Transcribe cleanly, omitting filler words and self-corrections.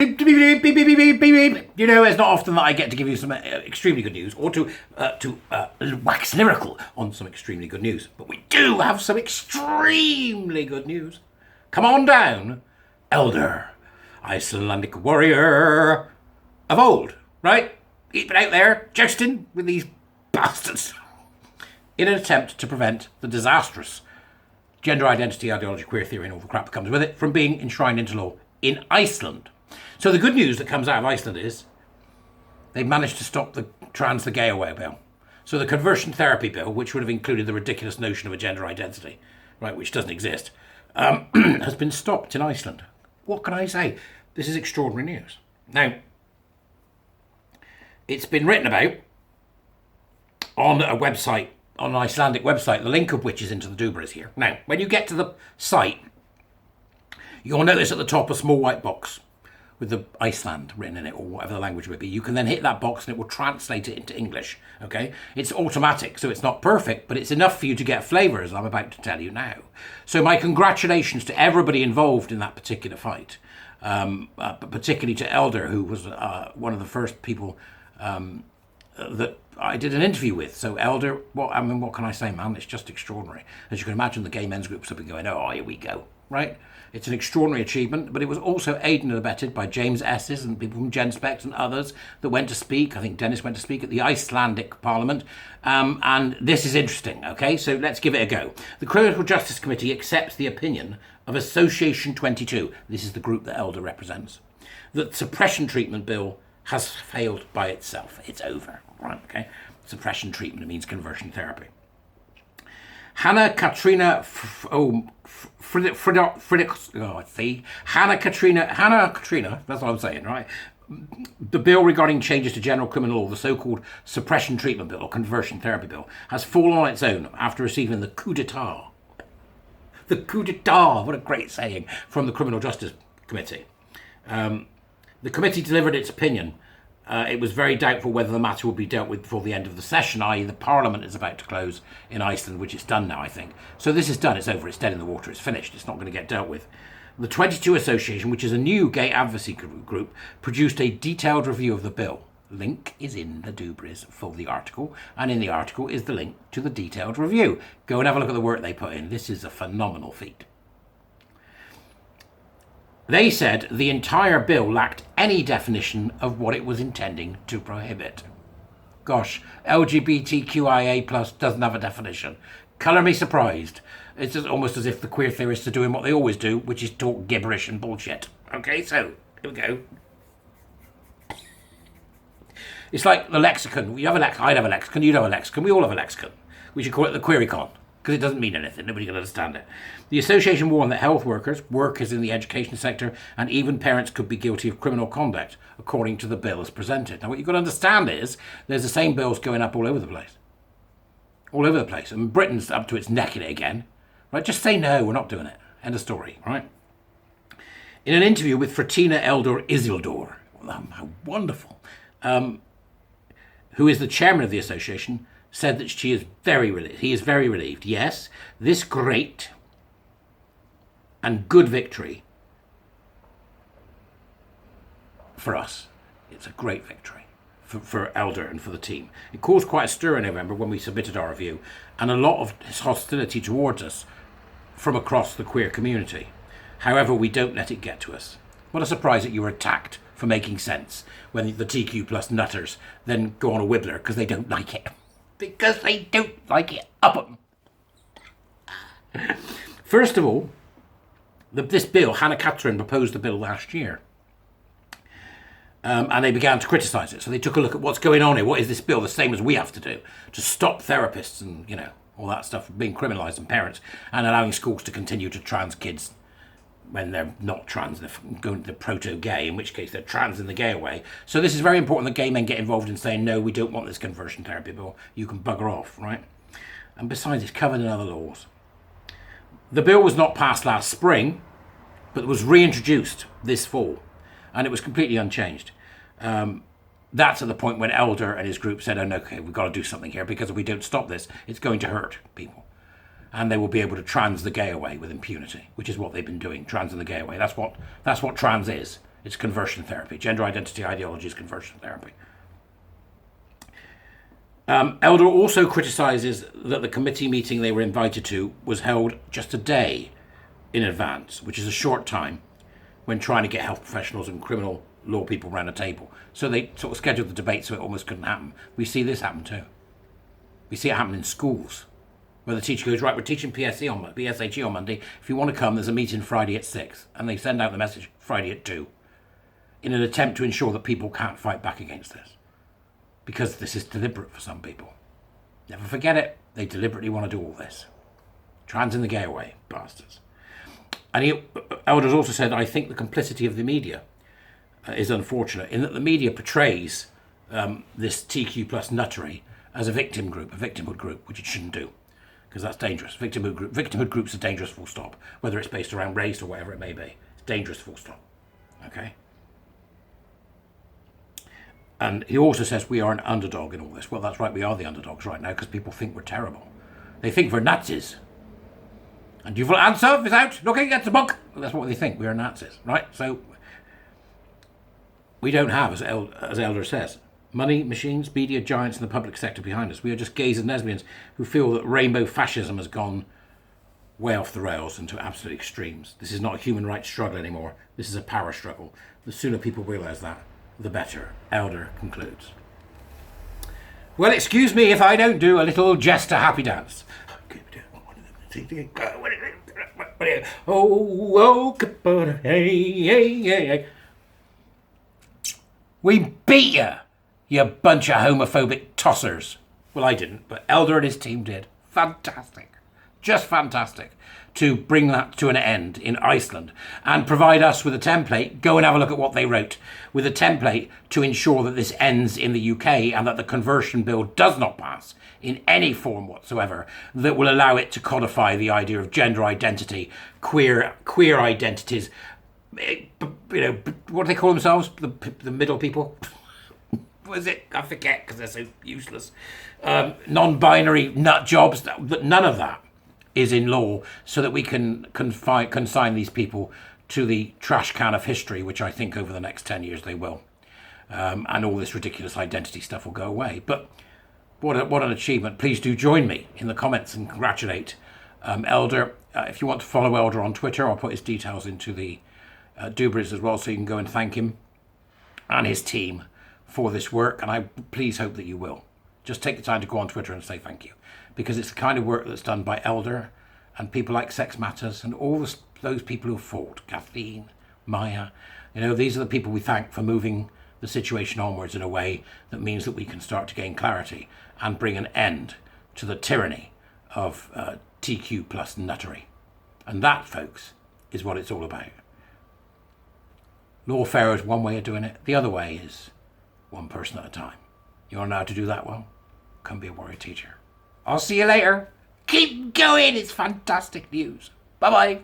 You know, it's not often that I get to give you some extremely good news or to wax lyrical on some extremely good news. But we do have some extremely good news. Come on down, Elder, Icelandic warrior of old, right? He's been out there jousting with these bastards in an attempt to prevent the disastrous gender identity, ideology, queer theory and all the crap that comes with it from being enshrined into law in Iceland. So the good news that comes out of Iceland is they've managed to stop the trans the gay away bill. So the conversion therapy bill, which would have included the ridiculous notion of a gender identity, right, which doesn't exist, has been stopped in Iceland. What can I say? This is extraordinary news. Now, it's been written about on a website, on an Icelandic website, the link of which is into the Dubras here. Now, when you get to the site, you'll notice at the top a small white box with the Iceland written in it, or whatever the language may be. You can then hit that box and it will translate it into English, okay? It's automatic, so it's not perfect, but it's enough for you to get a flavour, as I'm about to tell you now. So my congratulations to everybody involved in that particular fight, but particularly to Elder, who was one of the first people that I did an interview with. So Elder, what can I say, man? It's just extraordinary. As you can imagine, the gay men's groups have been going, oh, here we go, right? It's an extraordinary achievement, but it was also aided and abetted by James Esses and people from GenSpect and others that went to speak. I think Dennis went to speak at the Icelandic Parliament. And this is interesting, okay? So let's give it a go. The Criminal Justice Committee accepts the opinion of Association 22. This is the group that Elder represents. That suppression treatment bill has failed by itself. It's over, right? Okay. Suppression treatment means conversion therapy. Hannah Katrina, Hannah Katrina, that's what I'm saying, right? The bill regarding changes to general criminal law, the so-called suppression treatment bill or conversion therapy bill, has fallen on its own after receiving the coup d'etat. The coup d'etat, what a great saying, from the Criminal Justice Committee. The committee delivered its opinion. It was very doubtful whether the matter would be dealt with before the end of the session, i.e. the Parliament is about to close in Iceland, which it's done now, I think. So this is done, it's over, it's dead in the water, it's finished, it's not going to get dealt with. The 22 Association, which is a new gay advocacy group, produced a detailed review of the bill. Link is in the Dubras for the article, and in the article is the link to the detailed review. Go and have a look at the work they put in. This is a phenomenal feat. They said the entire bill lacked any definition of what it was intending to prohibit. Gosh, LGBTQIA+ doesn't have a definition. Colour me surprised. It's just almost as if the queer theorists are doing what they always do, which is talk gibberish and bullshit. Okay, so, here we go. It's like the lexicon. You have a lexicon, I'd have a lexicon, you'd have a lexicon, we all have a lexicon. We should call it the querycon, because it doesn't mean anything. Nobody can understand it. The association warned that health workers in the education sector, and even parents could be guilty of criminal conduct, according to the bill as presented. Now, what you've got to understand is there's the same bills going up all over the place. All over the place. And Britain's up to its neck in it again. Right? Just say no, we're not doing it. End of story, right? In an interview with Fratina Elder Isildur, how wonderful, who is the chairman of the association, said that he is very relieved. Yes, this great and good victory for us. It's a great victory for Elder and for the team. It caused quite a stir in November when we submitted our review, and a lot of hostility towards us from across the queer community. However, we don't let it get to us. What a surprise that you were attacked for making sense when the TQ plus nutters then go on a wibbler because they don't like it. Because they don't like it. Up 'em. First of all, this bill, Hannah Katrin proposed the bill last year. And they began to criticise it. So they took a look at what's going on here. What is this bill? The same as we have to do to stop therapists and, all that stuff being criminalised and parents, and allowing schools to continue to trans kids when they're not trans, they're going to the proto-gay, in which case they're trans in the gay way. So this is very important that gay men get involved in saying, no, we don't want this conversion therapy bill. You can bugger off, right? And besides, it's covered in other laws. The bill was not passed last spring, but was reintroduced this fall, and it was completely unchanged. That's at the point when Elder and his group said, oh, no, okay, we've got to do something here, because if we don't stop this, it's going to hurt people. And they will be able to trans the gay away with impunity, which is what they've been doing, trans the gay away. That's what trans is. It's conversion therapy. Gender identity ideology is conversion therapy. Elder also criticises that the committee meeting they were invited to was held just a day in advance, which is a short time when trying to get health professionals and criminal law people around a table. So they sort of scheduled the debate so it almost couldn't happen. We see this happen too. We see it happen in schools, where the teacher goes, right, we're teaching PSHE on Monday. If you want to come, there's a meeting Friday at 6. And they send out the message Friday at 2 in an attempt to ensure that people can't fight back against this. Because this is deliberate for some people. Never forget it. They deliberately want to do all this. Trans in the gay way, bastards. And Elders also said, I think the complicity of the media is unfortunate in that the media portrays this TQ plus nuttery as a victim group, a victimhood group, which it shouldn't do, because that's dangerous. Victimhood groups are dangerous, full stop. Whether it's based around race or whatever it may be. It's dangerous, full stop. Okay? And he also says we are an underdog in all this. Well, that's right, we are the underdogs right now because people think we're terrible. They think we're Nazis. And you've answer without looking at the book. Well, that's what they think, we are Nazis, right? So we don't have, as Elder says, money, machines, media giants in the public sector behind us. We are just gays and lesbians who feel that rainbow fascism has gone way off the rails into absolute extremes. This is not a human rights struggle anymore. This is a power struggle. The sooner people realise that, the better. Elder concludes. Well, excuse me if I don't do a little jester happy dance. Hey. We beat you bunch of homophobic tossers. Well, I didn't, but Elder and his team did. Fantastic. Just fantastic. To bring that to an end in Iceland and provide us with a template. Go and have a look at what they wrote. With a template to ensure that this ends in the UK and that the conversion bill does not pass in any form whatsoever that will allow it to codify the idea of gender identity, queer identities. You know, what do they call themselves? The middle people? What is it? I forget because they're so useless. Non-binary nut jobs. None of that is in law so that we can consign these people to the trash can of history, which I think over the next 10 years they will. And all this ridiculous identity stuff will go away. But what an achievement. Please do join me in the comments and congratulate Elder. If you want to follow Elder on Twitter, I'll put his details into the Dubras as well so you can go and thank him and his team for this work. And I please hope that you will. Just take the time to go on Twitter and say thank you. Because it's the kind of work that's done by Elder and people like Sex Matters and all those people who fought. Kathleen, Maya. You know, these are the people we thank for moving the situation onwards in a way that means that we can start to gain clarity and bring an end to the tyranny of TQ plus nuttery. And that, folks, is what it's all about. Lawfare is one way of doing it. The other way is one person at a time. You want to know how to do that well? Come be a warrior teacher. I'll see you later. Keep going. It's fantastic news. Bye-bye.